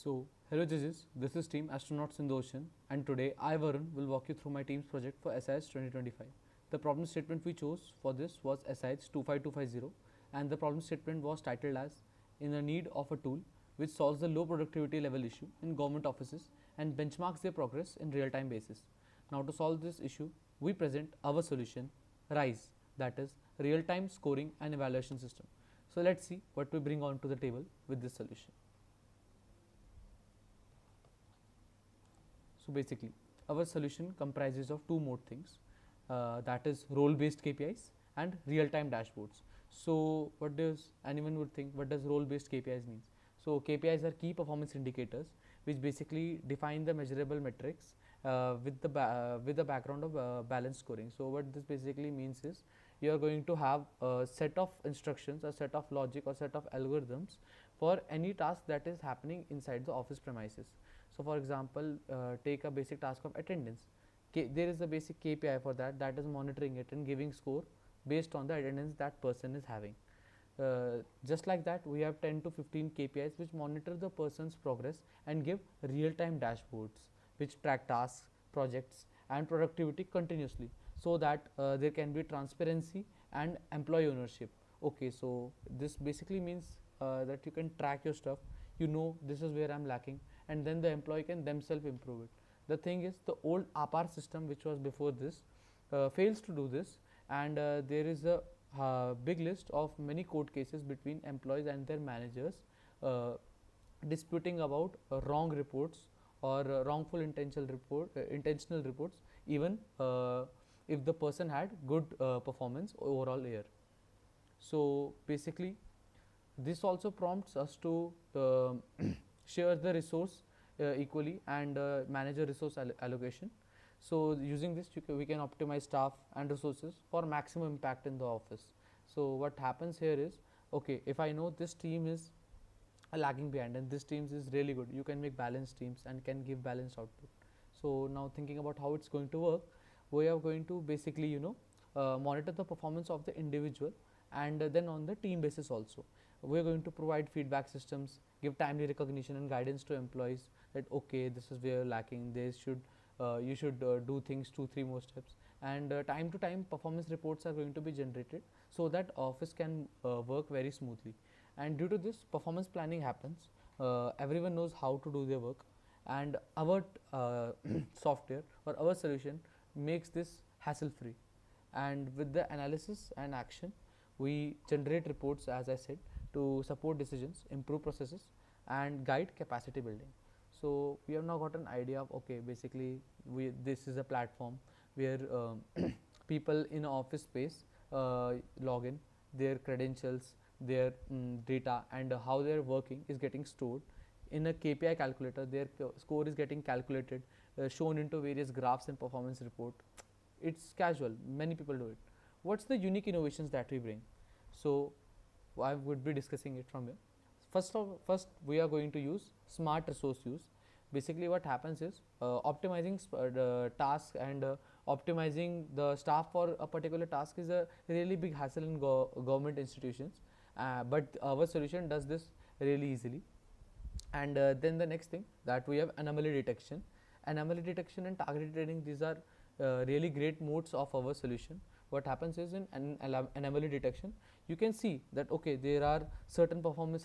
So, hello judges, this is Team Astronauts in the Ocean, and today I, Varun, will walk you through my team's project for SIH 2025. The problem statement we chose for this was SIH 25250, and the problem statement was titled as In the Need of a Tool which solves the low productivity level issue in government offices and benchmarks their progress in real time basis. Now, to solve this issue, we present our solution RISE, that is Real Time Scoring and Evaluation System. So, let's see what we bring onto the table with this solution. So basically, our solution comprises of two more things, that is role-based KPIs and real-time dashboards. So what does anyone would think? What does role-based KPIs means? So KPIs are key performance indicators, which basically define the measurable metrics with the background of balanced scoring. So what this basically means is you are going to have a set of instructions, a set of logic, or set of algorithms for any task that is happening inside the office premises. So for example, take a basic task of attendance. There is a basic KPI for that, that is monitoring it and giving score based on the attendance that person is having. Just like that, we have 10 to 15 KPIs which monitor the person's progress and give real-time dashboards which track tasks, projects and productivity continuously, so that there can be transparency and employee ownership. Okay, so this basically means that you can track your stuff, you know this is where I'm lacking, and then the employee can themselves improve it. The thing is, the old APAR system which was before this fails to do this, and there is a big list of many court cases between employees and their managers disputing about wrong reports or wrongful intentional reports, even if the person had good performance overall here. So basically, this also prompts us to share the resource equally and manage a resource allocation. So using this, we can optimize staff and resources for maximum impact in the office. So what happens here is, okay, if I know this team is lagging behind and this team is really good, you can make balanced teams and can give balanced output. So now thinking about how it's going to work, we are going to basically monitor the performance of the individual, and then on the team basis also we are going to provide feedback systems, give timely recognition and guidance to employees that okay, this is where you're lacking, they should you should do things 2-3 more steps, and time to time performance reports are going to be generated so that office can work very smoothly. And due to this, performance planning happens, everyone knows how to do their work, and our software or our solution makes this hassle free. And with the analysis and action, we generate reports, as I said, to support decisions, improve processes and guide capacity building. So we have now got an idea of, okay, basically this is a platform where people in office space log in, their credentials, their data and how they are working is getting stored in a KPI calculator. Their score is getting calculated, shown into various graphs and performance report. It's casual, many people do it. What's the unique innovations that we bring? So I would be discussing it from here. First we are going to use smart resource use. Basically what happens is optimizing the task and optimizing the staff for a particular task is a really big hassle in government institutions, but our solution does this really easily. And then the next thing, that we have anomaly detection. Anomaly detection and targeted training, these are really great modes of our solution. What happens is, in anomaly detection, you can see that okay, there are sudden performance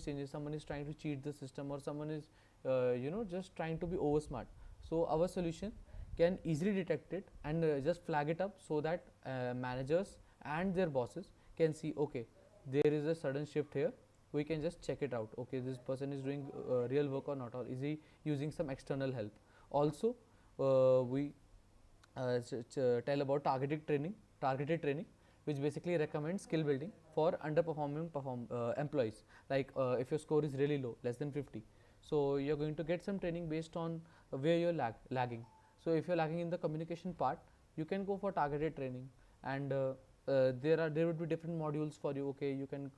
changes, someone is trying to cheat the system, or someone is just trying to be over smart. So our solution can easily detect it and just flag it up, so that managers and their bosses can see, okay, there is a sudden shift here, we can just check it out, okay, this person is doing real work or not, or is he using some external help. Also we tell about targeted training, which basically recommends skill building for underperforming employees. Like if your score is really low, less than 50, so you're going to get some training based on where you're lagging. So if you're lagging in the communication part, you can go for targeted training, and there would be different modules for you. Okay, you can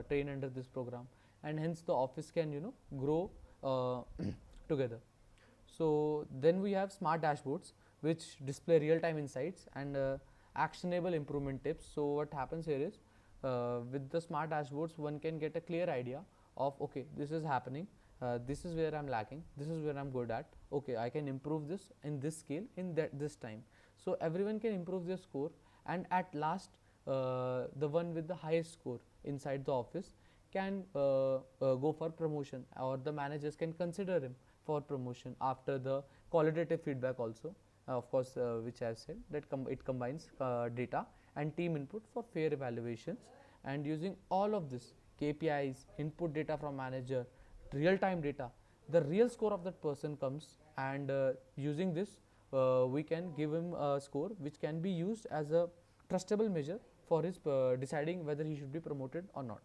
train under this program, and hence the office can grow together. So then we have smart dashboards which display real-time insights and actionable improvement tips. So what happens here is, with the smart dashboards, one can get a clear idea of, okay, this is happening, this is where I'm lacking, this is where I'm good at, okay, I can improve this in this scale in that this time. So everyone can improve their score, and at last the one with the highest score inside the office can go for promotion, or the managers can consider him for promotion after the qualitative feedback also, of course, which I have said that it combines data and team input for fair evaluations. And using all of this KPIs, input data from manager, real time data, the real score of that person comes, and using this we can give him a score which can be used as a trustable measure for his deciding whether he should be promoted or not.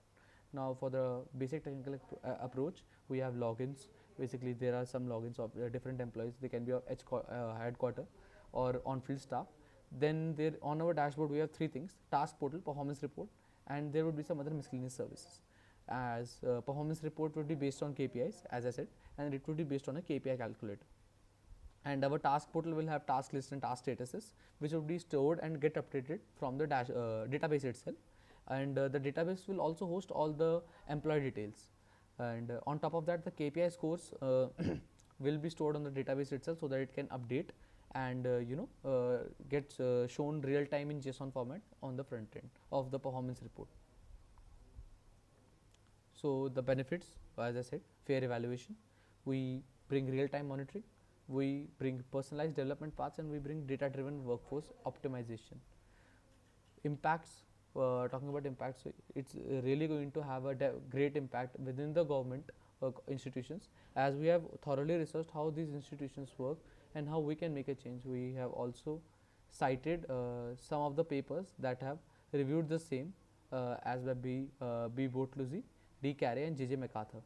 Now for the basic technical approach, we have logins. Basically there are some logins of different employees, they can be of headquarter or on field staff. Then there on our dashboard we have three things: task portal, performance report, and there would be some other miscellaneous services. As performance report would be based on KPIs, as I said, and it would be based on a KPI calculator. And our task portal will have task list and task statuses, which would be stored and get updated from the database itself. And the database will also host all the employee details. And on top of that, the KPI scores will be stored on the database itself, so that it can update and gets shown real time in JSON format on the front end of the performance report. So the benefits, as I said, fair evaluation, we bring real time monitoring, we bring personalized development paths, and we bring data driven workforce optimization. Impacts, talking about impacts, it's really going to have a great impact within the government institutions, as we have thoroughly researched how these institutions work and how we can make a change. We have also cited some of the papers that have reviewed the same, as by B. Bortoluzzi, D. Carey, and J. MacArthur.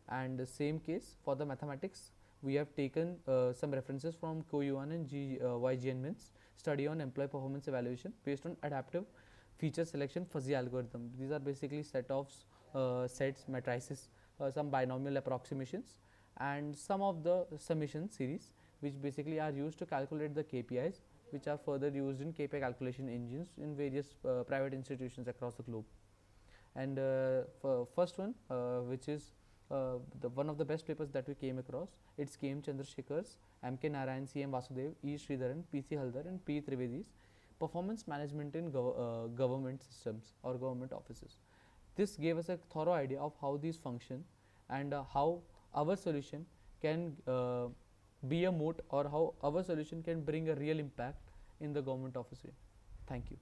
And the same case for the mathematics, we have taken some references from Ko Yuan and Y. Jianmin's study on employee performance evaluation based on adaptive feature selection fuzzy algorithm. These are basically set of sets, matrices, some binomial approximations, and some of the summation series, which basically are used to calculate the KPIs, which are further used in KPI calculation engines in various private institutions across the globe. And for first one, which is the one of the best papers that we came across, it's K. M. Chandrasekhar's, M. K. Narayan, C. M. Vasudev, E. Sridharan, P. C. Haldar, and P. Trivedi's performance management in government systems or government offices. This gave us a thorough idea of how these function, and how our solution can be a moat, or how our solution can bring a real impact in the government office. Thank you.